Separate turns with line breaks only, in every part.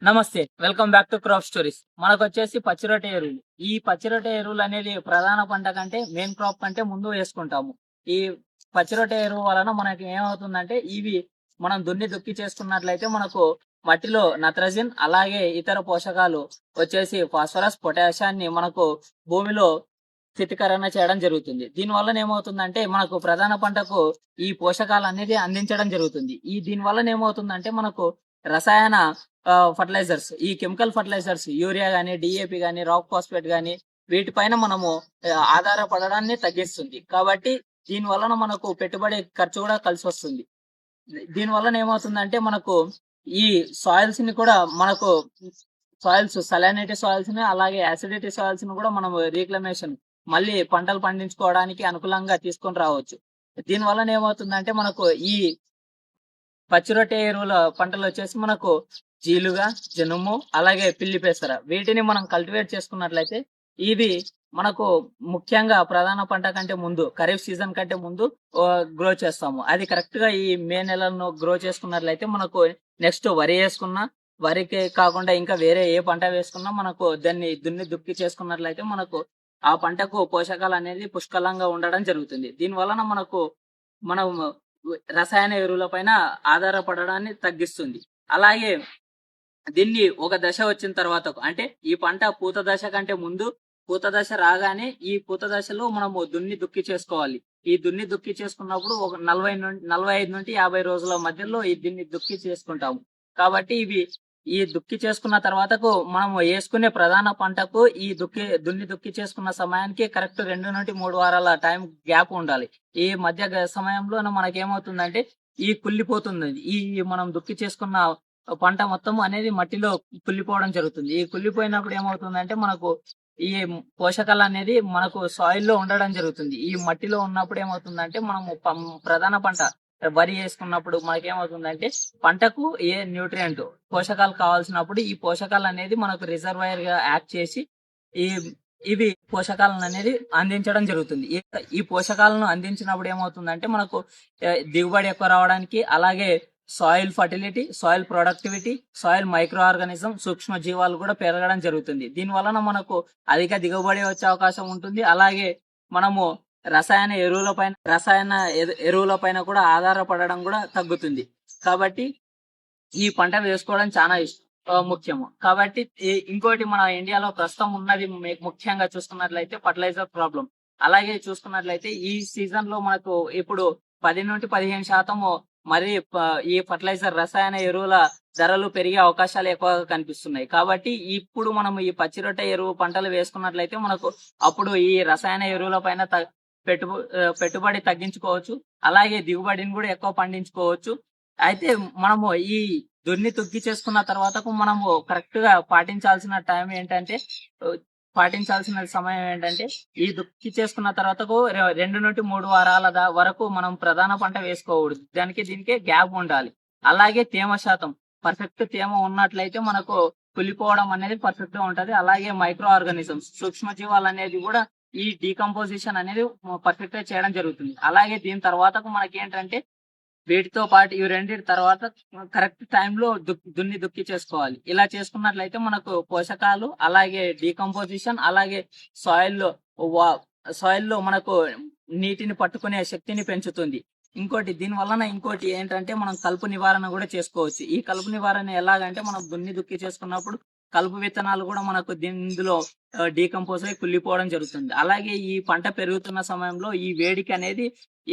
నమస్తే. Welcome back to crop stories. మనకొచ్చేసి పచ్చిరొట్ట ఎరువులు. ఈ పచ్చిరొట్ట ఎరువులు అనేది ప్రధాన పంట కంటే మెయిన్ క్రాప్ కంటే ముందు వేసుకుంటాము. ఈ పచ్చిరొట్ట ఎరువు వలన మనకి ఏమవుతుందంటే ఇవి మనం దుక్కి చేసుకున్నట్లయితే మనకు మట్టిలో నత్రజన్ అలాగే ఇతర పోషకాలు వచ్చేసి ఫాస్ఫరస్, పొటాషియాన్ని మనకు భూమిలో స్థితికరణ చేయడం జరుగుతుంది. దీని వలన ఏమవుతుందంటే మనకు ప్రధాన పంటకు ఈ పోషకాలు అనేది అందించడం జరుగుతుంది. దీని వలన ఏమవుతుందంటే మనకు రసాయన ఫర్టిలైజర్స్, ఈ కెమికల్ ఫర్టిలైజర్స్ యూరియా గాని, డిఏపి గాని, రాక్ ఫాస్ఫేట్ గాని వీటిపైన మనము ఆధారపడడాన్ని తగ్గిస్తుంది. కాబట్టి దీని వలన మనకు పెట్టుబడి ఖర్చు కూడా కలిసొస్తుంది. దీని వలన ఏమవుతుందంటే మనకు ఈ సాయిల్స్ ని కూడా మనకు సలైనిటీ సాయిల్స్ ని అలాగే యాసిడిటీ సాయిల్స్ ని కూడా మనం రీక్లమేషన్ మళ్ళీ పంటలు పండించుకోవడానికి అనుకూలంగా తీసుకొని రావచ్చు. దీని వలన ఏమవుతుందంటే మనకు ఈ పచ్చిరొట్ట ఎరువుల పంటలు వచ్చేసి మనకు జీలుగా, జనుము అలాగే పిల్లి పెసర వీటిని మనం కల్టివేట్ చేసుకున్నట్లయితే ఇవి మనకు ముఖ్యంగా ప్రధాన పంట కంటే ముందు ఖరీఫ్ సీజన్ కంటే ముందు గ్రో చేస్తాము. అది కరెక్ట్ గా ఈ మే నెలలో గ్రో చేసుకున్నట్లయితే మనకు నెక్స్ట్ వరి వేసుకున్నా, వరికి కాకుండా ఇంకా వేరే ఏ పంట వేసుకున్నా మనకు దాన్ని దుక్కి చేసుకున్నట్లయితే మనకు ఆ పంటకు పోషకాలు అనేది పుష్కలంగా ఉండడం జరుగుతుంది. దీని వలన మనం రసాయన ఎరువుల పైన ఆధారపడడాన్ని తగ్గిస్తుంది. అలాగే దీన్ని ఒక దశ వచ్చిన తర్వాత అంటే ఈ పంట పూత దశ కంటే ముందు పూత దశ రాగానే ఈ పూత దశలో మనము దుక్కి చేసుకోవాలి. ఈ దుక్కి చేసుకున్నప్పుడు ఒక 45 నుండి 50 రోజుల మధ్యలో ఈ దుక్కి చేసుకుంటాము. కాబట్టి ఈ దుక్కి చేసుకున్న తర్వాతకు మనం వేసుకునే ప్రధాన పంటకు ఈ దుక్కి చేసుకున్న సమయానికి కరెక్ట్ 2 నుండి 3 వారాల టైం గ్యాప్ ఉండాలి. ఈ మధ్య సమయంలో మనకేమవుతుందంటే కుళ్ళిపోతుంది. మనం దుక్కి చేసుకున్న పంట మొత్తం అనేది మట్టిలో కుళ్ళిపోవడం జరుగుతుంది. ఈ కుళ్ళిపోయినప్పుడు ఏమవుతుందంటే మనకు ఈ పోషకాలు అనేది మనకు సాయిల్ లో ఉండడం జరుగుతుంది. ఈ మట్టిలో ఉన్నప్పుడు ఏమవుతుందంటే మనము ప్రధాన పంట వరి వేసుకున్నప్పుడు మనకేమవుతుందంటే పంటకు ఏ న్యూట్రియంట్ పోషకాలు కావాల్సినప్పుడు ఈ పోషకాలు అనేది మనకు రిజర్వాయర్ గా యాక్ట్ చేసి ఇవి పోషకాలను అనేది అందించడం జరుగుతుంది. ఈ పోషకాలను అందించినప్పుడు ఏమవుతుందంటే మనకు దిగుబడి ఎక్కువ రావడానికి అలాగే soil fertility, soil productivity, soil micro organism, సూక్ష్మ జీవాలు కూడా పెరగడం జరుగుతుంది. దీని వలన మనకు అధిక దిగుబడి వచ్చే అవకాశం ఉంటుంది. అలాగే మనము రసాయన ఎరువుల పైన కూడా ఆధారపడడం కూడా తగ్గుతుంది. కాబట్టి ఈ పంట వేసుకోవడం చాలా ముఖ్యము. కాబట్టి ఇంకోటి మన ఇండియాలో ప్రస్తుతం ఉన్నది ముఖ్యంగా చూసుకున్నట్లయితే ఫర్టిలైజర్ ప్రాబ్లం. అలాగే చూసుకున్నట్లయితే ఈ సీజన్ లో మనకు ఇప్పుడు 10 నుండి 15% మరి ఈ ఫర్టిలైజర్ రసాయన ఎరువుల ధరలు పెరిగే అవకాశాలు ఎక్కువగా కనిపిస్తున్నాయి. కాబట్టి ఇప్పుడు మనం ఈ పచ్చిరొట్ట ఎరువు పంటలు వేసుకున్నట్లయితే మనకు అప్పుడు ఈ రసాయన ఎరువుల పైన పెట్టుబడి తగ్గించుకోవచ్చు. అలాగే దిగుబడిని కూడా ఎక్కువ పండించుకోవచ్చు. అయితే మనము ఈ దుక్కి చేసుకున్న తర్వాతకు మనము కరెక్ట్ గా పాటించాల్సిన సమయం ఏంటంటే ఈ దుక్కి చేసుకున్న తర్వాతకు 2 నుండి 3 వారాల వరకు మనం ప్రధాన పంట వేసుకోకూడదు. దీనికి గ్యాప్ ఉండాలి. అలాగే తేమ శాతం పర్ఫెక్ట్ తేమ ఉన్నట్లయితే మనకు కులిపోవడం అనేది పర్ఫెక్ట్ గా ఉంటది. అలాగే మైక్రో ఆర్గానిజమ్స్ సూక్ష్మ జీవాలు అనేది కూడా ఈ డీకంపోజిషన్ అనేది పర్ఫెక్ట్ గా చేయడం జరుగుతుంది. అలాగే దీని తర్వాతకు మనకి ఏంటంటే వీటితో పాటు ఇవి రెండింటి తర్వాత కరెక్ట్ టైంలో దుక్కి చేసుకోవాలి. ఇలా చేసుకున్నట్లయితే మనకు పోషకాలు అలాగే డీకంపోజిషన్ అలాగే సాయిల్ లో మనకు నీటిని పట్టుకునే శక్తిని పెంచుతుంది. దీని వలన ఇంకోటి ఏంటంటే మనం కలుపు నివారణ కూడా చేసుకోవచ్చు. ఈ కలుపు నివారణ ఎలాగంటే మనం దుక్కి చేసుకున్నప్పుడు కలుపు విత్తనాలు కూడా మనకు ఇందులో డీకంపోజ్ అయి కుళ్ళిపోవడం జరుగుతుంది. అలాగే ఈ పంట పెరుగుతున్న సమయంలో ఈ వేడికి అనేది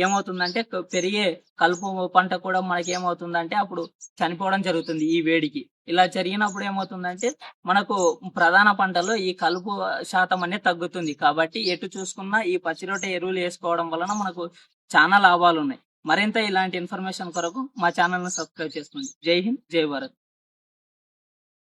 ఏమవుతుందంటే పెరిగే కలుపు పంట కూడా మనకి ఏమవుతుందంటే అప్పుడు చనిపోవడం జరుగుతుంది ఈ వేడికి. ఇలా జరిగినప్పుడు ఏమవుతుందంటే మనకు ప్రధాన పంటలో ఈ కలుపు శాతం అనేది తగ్గుతుంది. కాబట్టి ఎటు చూసుకున్నా ఈ పచ్చిరొట్ట ఎరువులు వేసుకోవడం వలన మనకు చాలా లాభాలు ఉన్నాయి. మరింత ఇలాంటి ఇన్ఫర్మేషన్ కొరకు మా ఛానల్ ను సబ్స్క్రైబ్ చేసుకోండి. జై హింద్, జై భారత్.